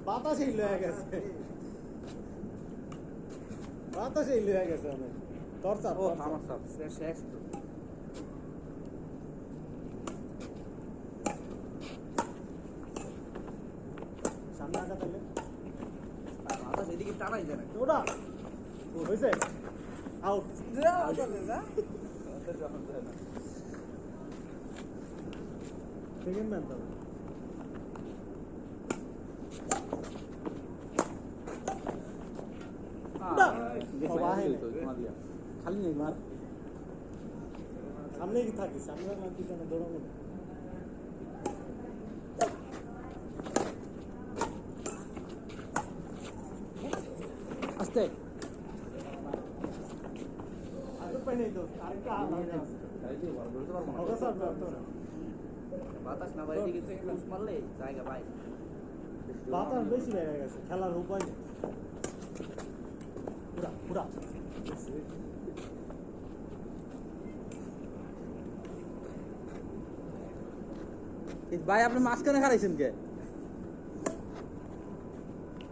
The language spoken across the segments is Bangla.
বাতাসেই লয়ে গেছে, বাতাসেই লয়ে গেছে অনেক। তোর চাপ, আমার চাপ শেষ তো। সামনে আটা তাহলে বাতাস এদিকে টানাই যায় না। ওটা হয়েছে আউট। সেকেন্ড ম্যান তো খালি নেই মার সামনে কি থাকিস, সামনে পিছনে দৌড়ানো। আস্তে বাতাস না বাইরে দিকে থেকে পুশ মারলে জায়গা পাই। বাতাস বেশি লেগে গেছে, খেলার উপায় নেই। পুরা পুরা ভাই আপনি মাঝখানে খারাইছেন কে?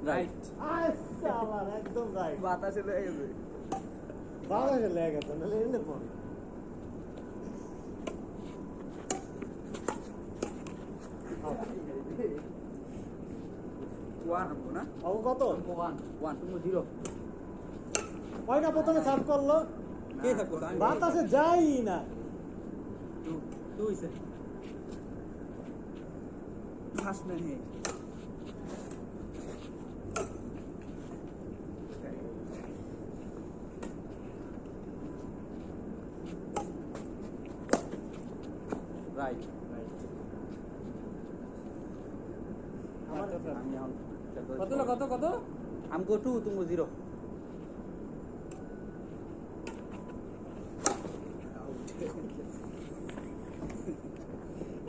রাইট আচ্ছা আবার একদম রাইট। বাতাসে লেগে গেছে, বাতাসে লেগে গেছে, নাহলে এনে পড়ে। ওয়ান না ও কত? ওয়ান তুমি 0। কয়টা প্রথমে সার্ভ করলো? কে থাকো বাতাসে যাই না। 2 হইছে ফার্স্ট ম্যান হে। রাইট কত কত আমগো 2 তুমি 0।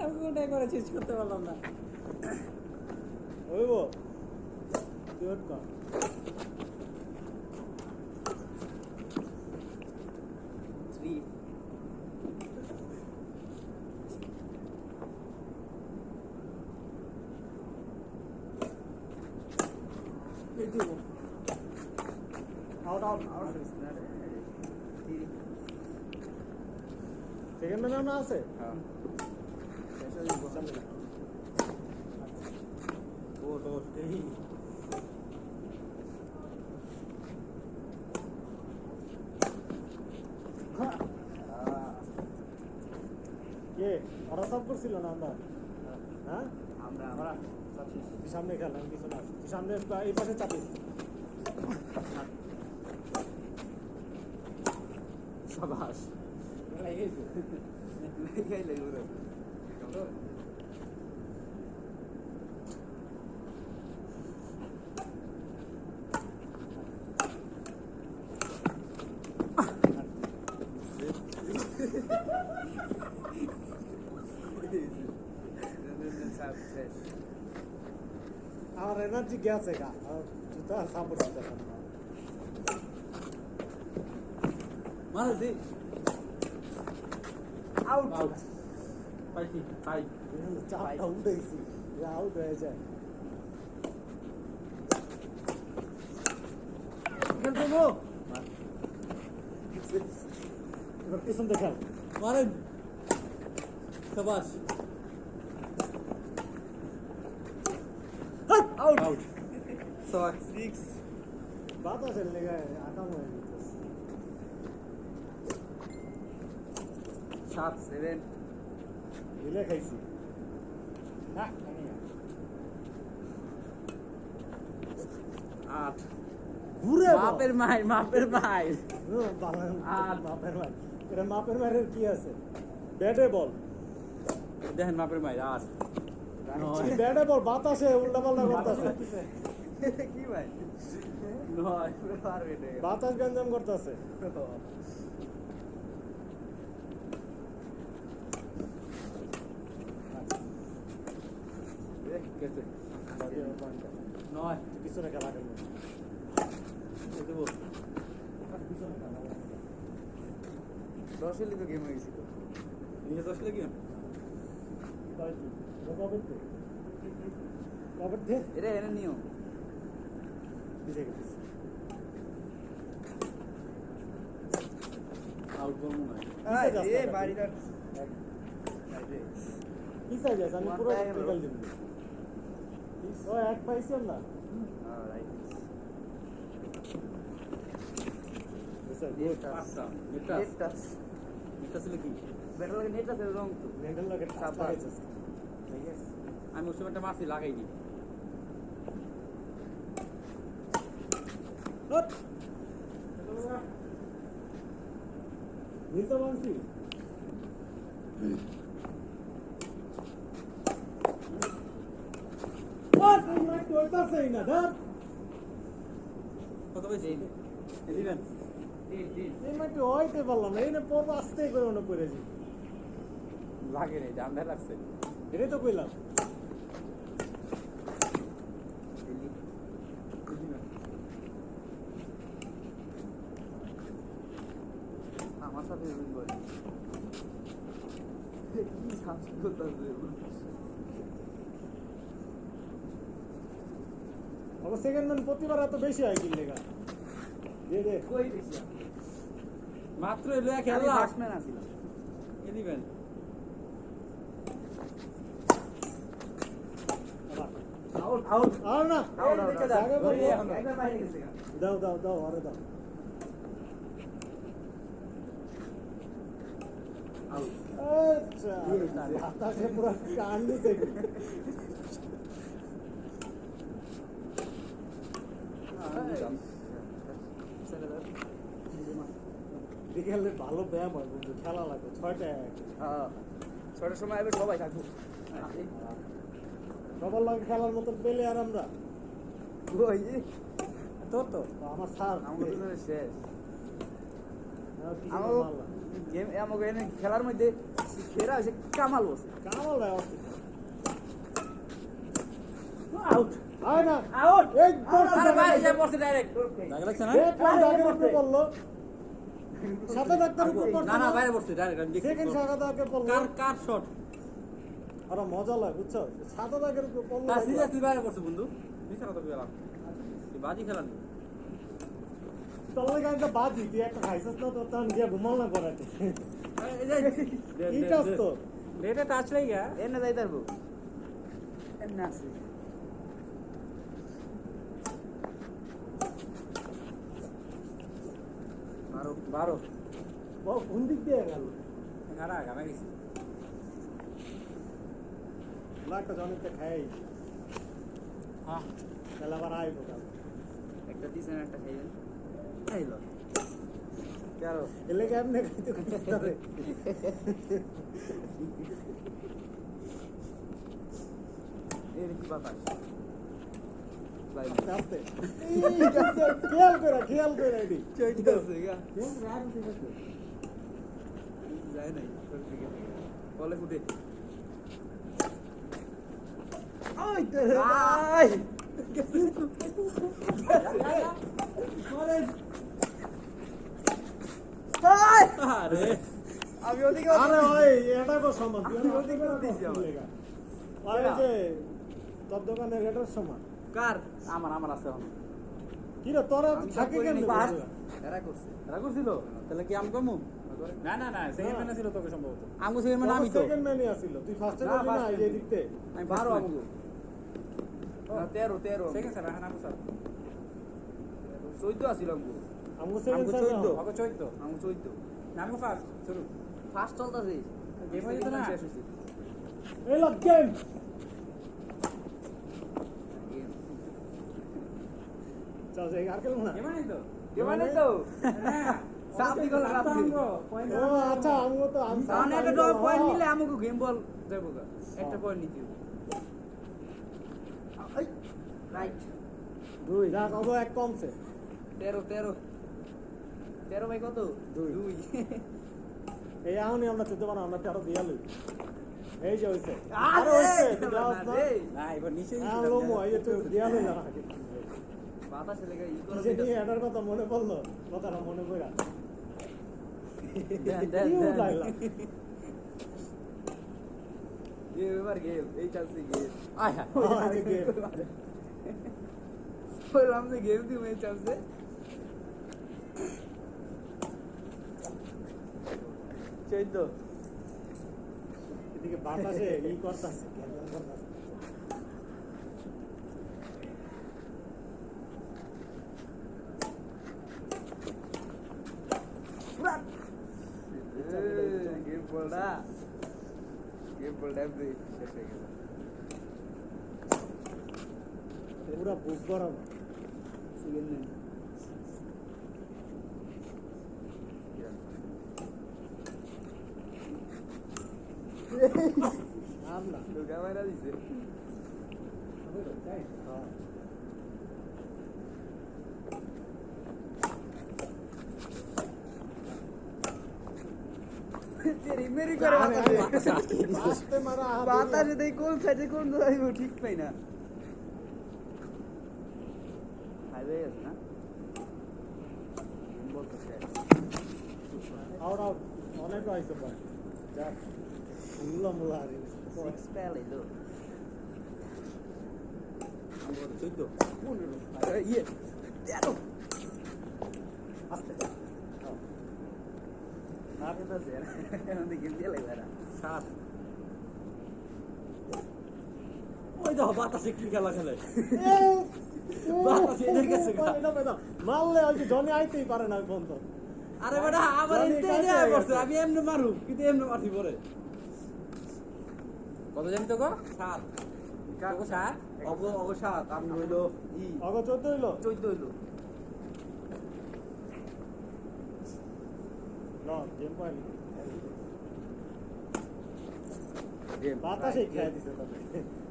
আমি কোনটাই করে চেঞ্জ করতে পারলাম না। হইব কিউট কর। Out out out. Second man না আছে? হ্যাঁ ও তো এই কে ওরা সব করছিল না আমরা? হ্যাঁ আমরা তুই সামনে খেল, আমি পিছনে আছি। তুই সামনে এই পাশে চাপিস। সাবাস আমার এনার্জি গেছে গা, জুতা সাপোর্ট দিতে পারে না। মারছি আউট আউট পাইছি পাই চাপটা উঠেছি, আউট হয়ে যায়। খেলবো এবার পিছন দেখাল মারেন সাবাস আউট আউট 6 বাতাসের লেগে আকাম হয়ে যেতেছে। 7 7 দিলে খাইছি না 8 ঘুরে মাপের মাই বাপের মায়ের। এটা মাপের মায়ের কি আছে? ব্যাটে বল দেখেন মাপের মাই 8 ব্যাটে বল বাতাসে উল্টা পাল্টা করতেছে। কি ভাই নয় পারবে না বাতাস গঞ্জাম করতেছে। কেসে নয় পিছনে খেলা খেলবো। দেবো পিছনে খেলা 10 হলে তো গেম হয়ে গেছিল। নিয়ে 10 লে গেম কবে দে এটা এনে নিও। দিছে গেছে আউট বল মনে হয় এ বাড়িটা কি চাই আছে আমি পুরো One time টোটাল দিব ও এক পাইছেন না হ্যাঁ রাইট। স্যার নেট পাঁচটা নেট নেট টাচ নেটটা ছিল কি বেটার লাগে নেট টাচ রং তো মেন্টাল লাগে চাপ চাপ লাগাইছে আমি ওই সময়টা মারছি লাগাইনি হট নিতে মানছি ওই মাইক কইতাছেই না দাঁত কত পাইছি 11 এই মাইক হইতে পারলাম না এই না পর আস্তে করে মনে পড়েছি লাগে নাই জানতে লাগছে এটাই তো কইলাম আমার সাথে রুম বল কি সাউন্ড করতেছে আবার সেকেন্ড ম্যান প্রতিবার এত বেশি হয় কি লেগা দে দে কই বেশি মাত্র এলো এক আমি খেলা ফার্স্ট ম্যান আছিলাম 11 আউট আউট আর না আউট আউট জায়গা বল। একবার বাইরে গেছে দাও দাও দাও আরে দাও আউট আচ্ছা বাতাসে পুরো কান দিতে বিকেলে ভালো ব্যায়াম হয় বন্ধু খেলা লাগে 6টা হ্যাঁ 6টার সময় আবার সবাই থাকবো সবার লাগে খেলার মতন পেলে আর আমরা ওই তোর তো আমার স্যার আমাদের জন্য শেষ কি আমার গেম আমাকে এনে খেলার মধ্যে সেরা হয়েছে কামাল বসে কামাল ভাই অস্থির আউট আয় না আউট এই আরে বাইরে যা পড়ছে ডাইরেক্ট লাগে লাগছে না আগে উঠতে বললো সাথে ডাক্তার উপর না না বাইরে বসছে ডাইরেক্ট আমি দেখছি সেকেন্ড শাখাতে আগে পড়লো কার কার শট আরে মজা লাগে বুঝছো সাদা দাগের উপর পড়লো তার সিরিয়াসলি বাইরে বসছে বন্ধু মিছা কথা কইলা এই বাজি খেলা নেই তাহলে গানটা বাজি তুই একটা খাইছিস না তো তান গিয়া ঘুমাল না করাতে এই কি কাজ তো লেটে টাচ লই গা এনে যাই তারবো এনে আছে বারো বারো বাবা কোন দিক দিয়ে গেল গাড়া গাড়া গেছি লাখটা জমিতে খাই হ্যাঁ তাহলে আবার আইবো কাল একটা দিছেন একটা খাইবেন খাইলো তেরো এলে কেমনে খাইতে করতে হবে এর কি বাতাস ভাই আস্তে আস্তে খেয়াল করে এডি চইতে আছে গা কেন রাগ উঠে গেছে যায় নাই তোর দিকে বলে ফুটে ওই তো আই আরে আমি ওদিকে আরে ওই এটা কো সমান তুই আমি ওদিকে ওদিকে দিছি আমার। আরে যে তোর দোকানের এটার সমান কার আমার আমার আছে এখন কি রে তোরা আমি থাকে সব কেন করিনি, first এরা করছে রাগু ছিল তাহলে কি আমি কমু না না না সেকেন্ড না। ম্যানে ছিল তোকে সম্ভবত আমগো সেকেন্ড ম্যান আমি তো সেকেন্ড ম্যানই আছিল তুই ফার্স্টে না, বললি না first এই যে man। দিকতে আমি বারো 12 আমগো আমগো না 13 সেকেন্ড স্যার এখন আমগো স্যার 14 আছিল আমগো আমগো সেকেন্ড আমগো স্যার 14 আমগো 14 আমগো 14 না আমগো ফার্স্ট শুরু ফার্স্ট চলতাছে গেম হয়ে যেত না শেষ হইছে এই লাগ গেম চল যাই আর খেলবো না গেম নাই তো কে মানে তো হ্যাঁ সাপ দিগল রাত আমগো পয়েন্ট ও আচ্ছা আমগো তো আম তাহলে একটা ডল পয়েন্ট নিলে আমগো গেম বল দেবো গা একটা পয়েন্ট নিতে রাইট দুই যা কত এক কমছে 13 ভাই কত দুই। 2 এই আহনি আমরা চুতে পারো আমরা তেরো দিয়া লই এই যে হইছে আরে হইছে দাও না না এবার নিচে হ্যাঁ লোমো এই যে তুই দিয়া লই না বাতাস লেগে ই করে যে নিয়ে এটার কথা মনে পড়লো কথাটা মনে পড়া দেন দেন কিউ দেন লাগলা গেম এবার গেম এই চান্সে গেম আয় হ্যাঁ বললাম যে গেম দিও এই চান্সে চৈদ্দ এদিকে বাতাসে ই করতাছে ক্যামেরা করতাছে গেম বলটা এমনি শেষ হয়ে গেল পুরা বুক গরম সিগেন নেই নাম না ঢোকা মারা দিছে হ্যাঁ তেরি মেরি করে বাতাসে আস্তে মারা বাতাসে দেই কোন সাইডে কোন যাইব ঠিক পাই না হাইওয়ে আছে না বলতেছে আউট আউট অনেক হয়েছে ভাই যাক মুলা মুলা আর সিক্স প্যাল এলো চৈদ্দ 15 ইয়ে 13 আস্তে না পেতাছে এখন দেখি দিয়ে লাগবে না 7 ওই দেখো বাতাসে কি খেলা খেলে বাতাসে এদের কাছে মারলে ওই যে জনি আইতেই পারে না বন্ধ আরে বেটা আমার জানি ইনতে কাজ ইয়া হয়ে করছে গেছে। আমি এমনি মারু কিন্তু এমনি মারছি পরে কত জানি তো গো 7 কাকো 7 অগ 7 আমি হইলো ই অগ 14 হইলো 14 হইলো না গেম পাইনি গেম বাতাসে খেয়ে দিছে তবে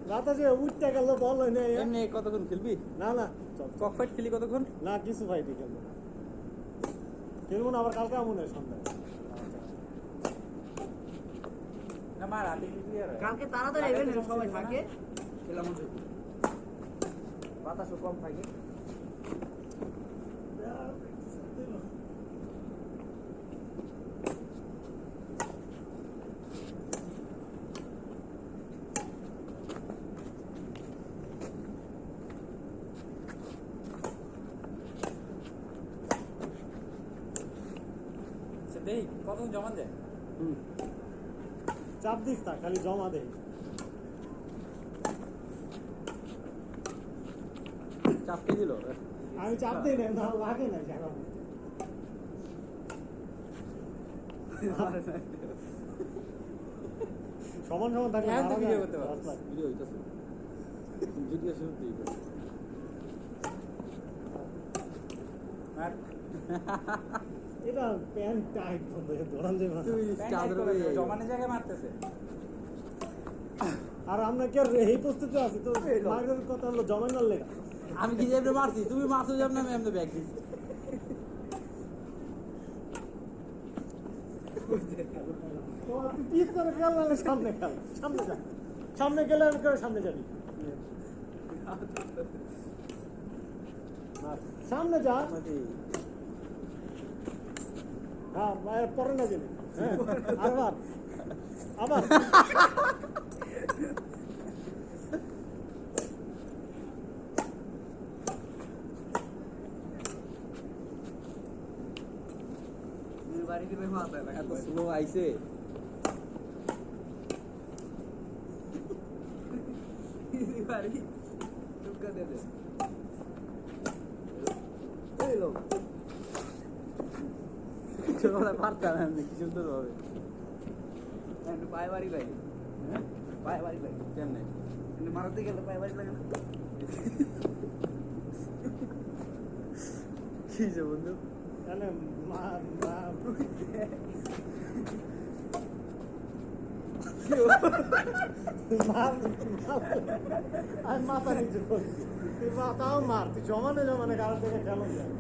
বাতাসে উঠতে গেল বল হয় না এমনি কতক্ষণ খেলবি না না চল কক ফাইট খেলি কতক্ষণ না কিছু ভাইটি খেলবো না খেলবো না আবার কালকে মনে হয় সন্ধ্যায় না মার আগে কি ক্লিয়ার কালকে তাড়াতাড়ি ইভেন্ট সবাই থাকে খেলা মজা বাতাসও কম থাকে দেই কতক্ষণ জমা দেয় চাপ দিস না খালি জমা দে চাপকে দিল আমি চাপ দিই না লাগে না জায়গা সমান সমান থাকলে এখন তো মারা ভিডিও যায়। করতে পারো দশ লাখ। ভিডিও হইতাছে ভিডিও শুরু দিই আর এটা প্যান্ট টাইট বন্ধ দৌড়ান যাবে না। তুই চাদর জমানে জায়গায় মারতেছে আর আমরা কি আর এই প্রস্তুতি আছি তো মায়ের কথা হলো জমা নার লেগা আমি কি যেমনি মারছি তুমি মারছো যেমন আমি এমনি ব্যাগ দিছি তো তুই পিস করে খেয়াল নাহলে সামনে খেল সামনে যা সামনে গেলে আমি করে সামনে যাবি আর সামনে যা হ্যাঁ মায়ের পরে না গেলে হ্যাঁ আবার আবার বাড়ি দিবে মাথা এত স্লো আইছে বাড়ি টুকা দে দে এই লোক ছোটবেলায় পারতাম এমনি কি সুন্দর হবে একটু পায়ে বাড়ি লাগে পায়ে বাড়ি লাগে কেমনে কিন্তু মারাতে গেলে পায়ে বাড়ি লাগে না কি যে বন্ধু তাহলে মা মা আমি মাথা নিচু করছি তুই তাও মার তুই জমানে জমানে কারোর থেকে খেলো যায়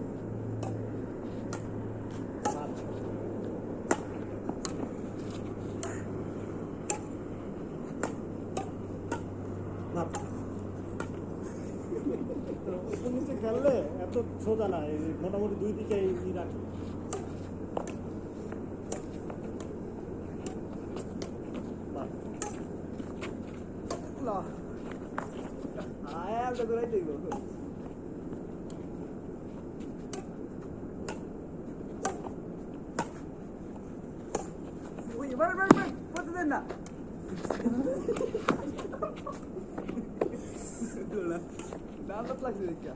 নিচে খেললে এত সোজা না এই মোটামুটি দুই দিকে ই রাখি ঘুরাই দেখবো ওই এবার করতে দেন না দাম লাগছে দেখা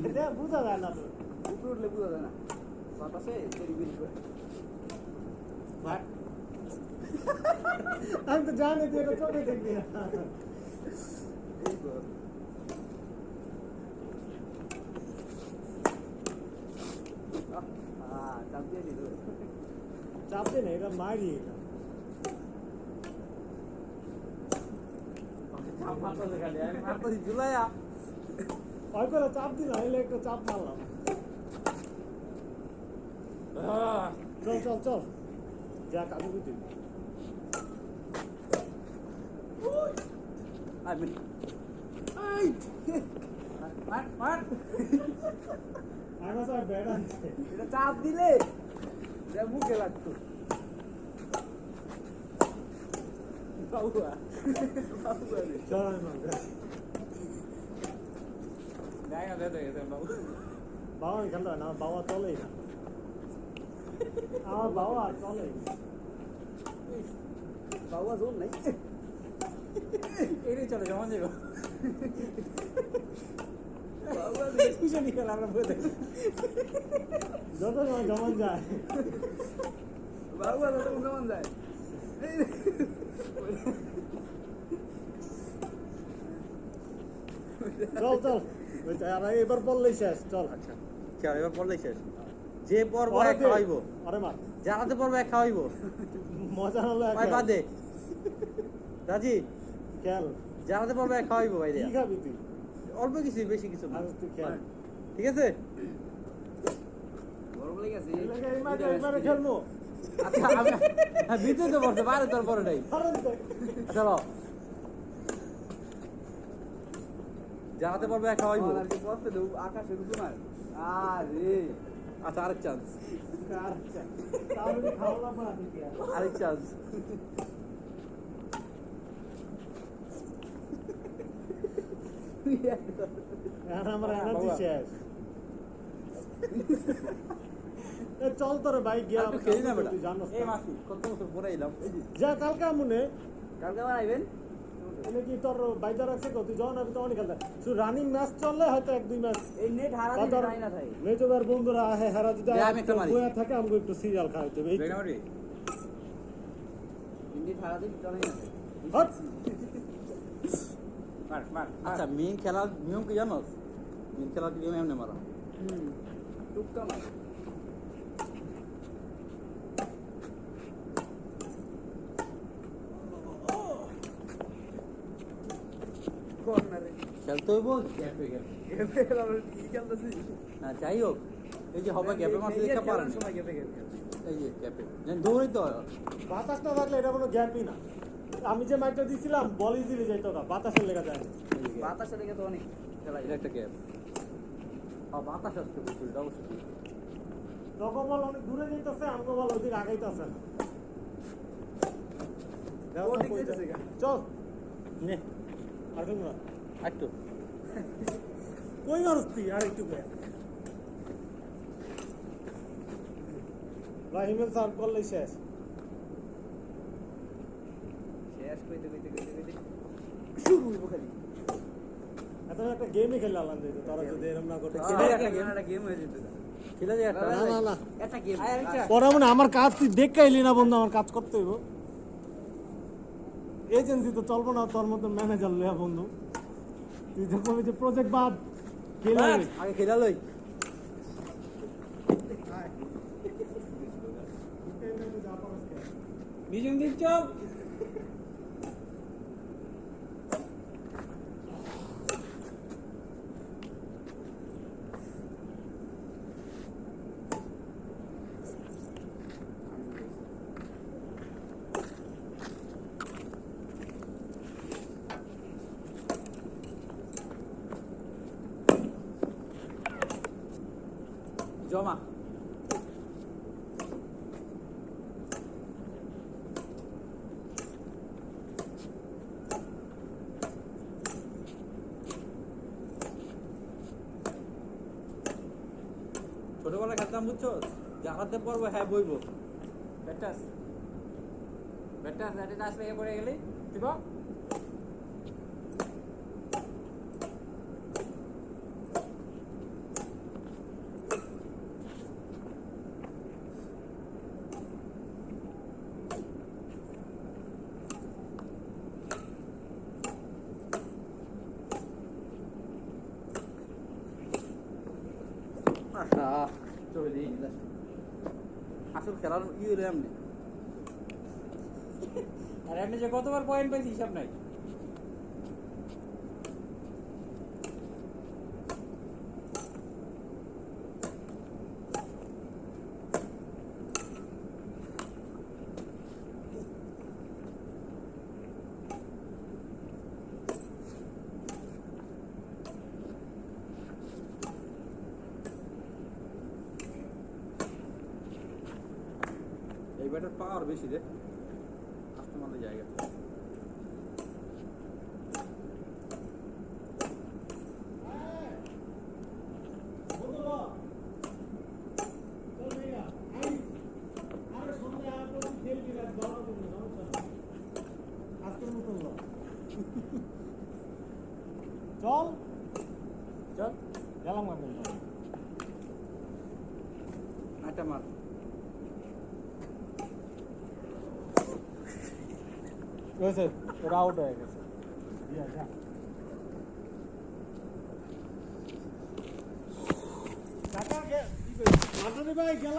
এটা বোঝা যায় না তো উপরে উঠলে বোঝা যায় না বাতাসে তৈরি বেরি করে আমি তো জানি তুই এটা চোখে দেখবি না এই কর চাপ দিয়ে দিল চাপতে না এটা মারি এটা চাপ মারতে খালি আমি মারতে জুলাইয়া ওই করে চাপ দিলাম এলে একটা চাপ মারলাম চল চল চল যা কাজু দিতে আমি মার মার আমার স্যার ব্যাট আনছে এটা চাপ দিলে যা মুখে লাগতো বাবুয়া বাবুয়া রে চল আমি মারবো দেখা দেখে বাবু বাবা খেলতে না বাবা চলেই না আমার বাবা আর চলে বাবুয়া জোর নাই এটাই চলে জমা যাবো বাবুয়া দুজনই খেলা আমরা বলে যত সময় জমান যায় বাবুয়া যত মন যায় চল চল আর এবার বললেই শেষ চল আচ্ছা চল এবার পড়লেই শেষ যে পর্ব ওরে এক দে। খাওয়াইবো আরে মার যারাতে পর্ব এক খাওয়াইবো মজা হলো ভাই বাদে রাজি খেল যারাতে পর্ব এক খাওয়াইবো ভাই কি খাবি তুই অল্প কিছু বেশি কিছু না আর তুই খেল ঠিক আছে গরম লেগে গেছে এবারে খেলবো আচ্ছা আমি ভিতরে তো পড়ছে বাইরে তোর পরে নাই চলো যারাতে পর্ব এক খাওয়াইবো আর কি করতে দেব আকাশের উপর মার আরে আচ্ছা আরেক চান্স তাহলে খাওয়া না তুই আরেক চান্স আর আমার এনার্জি শেষ এ চল তোর বাইক গিয়া একটু খেলি না বেটা তুই জানোস এই মাসি কত বছর পরে এলাম যা কালকে মনে কালকে আবার আইবেন এনে কি তোর বাইদার আছে কত তুই যাও না তো অনেক খেলতে শুধু রানিং ম্যাচ চললে হয়তো এক দুই ম্যাচ এই নেট হারা দিন নাই না ভাই মেজবার বন্ধুরা আহে হারা যদি দে, আমি একটা মারি। বইয়া থাকে আমাকে একটু সিরিয়াল খাওয়াইতে হবে বেগামারি নেট হারা দিন চলে না হট মার মার আচ্ছা মেইন খেলার নিয়ম কি জানোস মেইন খেলার নিয়ম এমনি মারা টুকটা না কর্নারে খেলতে হইব গ্যাপে গ্যাপে এবার আর কি খেলতেছি না যাই হোক এই যে হবে গ্যাপে মারতে দেখা পারেন সময় গেপে গেপে এই যে গ্যাপে দৌড়ই তো বাতাস না থাকলে এটা কোনো গ্যাপই না আমি যে মাইকটা দিছিলাম বল ইজিলি যাইতো না বাতাসের লেগে যায় না। এই যে gap। বাতাসে লেগে তো অনেক খেলা এটা একটা গ্যাপ বাতাস আসতে বুঝছি এটা অবশ্যই তখন বল অনেক দূরে যাইতেছে আমাকে বল ওদিকে আগাইতেছে না ওদিক যাইতেছে গা। চল নে আর কেন না একটু কই মানুষ তুই আর একটু করে রাহিমেল স্যার করলে শেষ শেষ কইতে কইতে কইতে কইতে শুরু হইব খালি এখন একটা গেমই খেললাম দিতে তারা যদি এরকম না করতে একটা গেম হয়ে যেত খেলে যায় একটা না না না একটা গেম পরে মানে আমার কাজ তুই দেখে এলি না বন্ধু আমার কাজ করতে হইব এজেন্সি তো চলবো না তোর মতো ম্যানেজার লইয়া বন্ধু তুই যখন যে প্রজেক্ট বাদ খেলে আগে খেলা লই বিজন দিন চল জমা ছোটবেলা খেলতাম বুঝছো জাহাতে পড়বো হ্যাঁ বইবো ব্যাটাস ব্যাটাস এটা আসলে এ পড়ে গেলি ঠিক চলে দিই আসল খেলার ই হলো এমনি আর এমনি যে কতবার পয়েন্ট পাইছি হিসাব নাই এই ব্যাটার পাওয়ার বেশি রে আস্তে মারলে জায়গা চল চল গেলাম এখন একটা মার হয়েছে ওরা আউট হয়ে গেছে কাকা ভাই গেলাম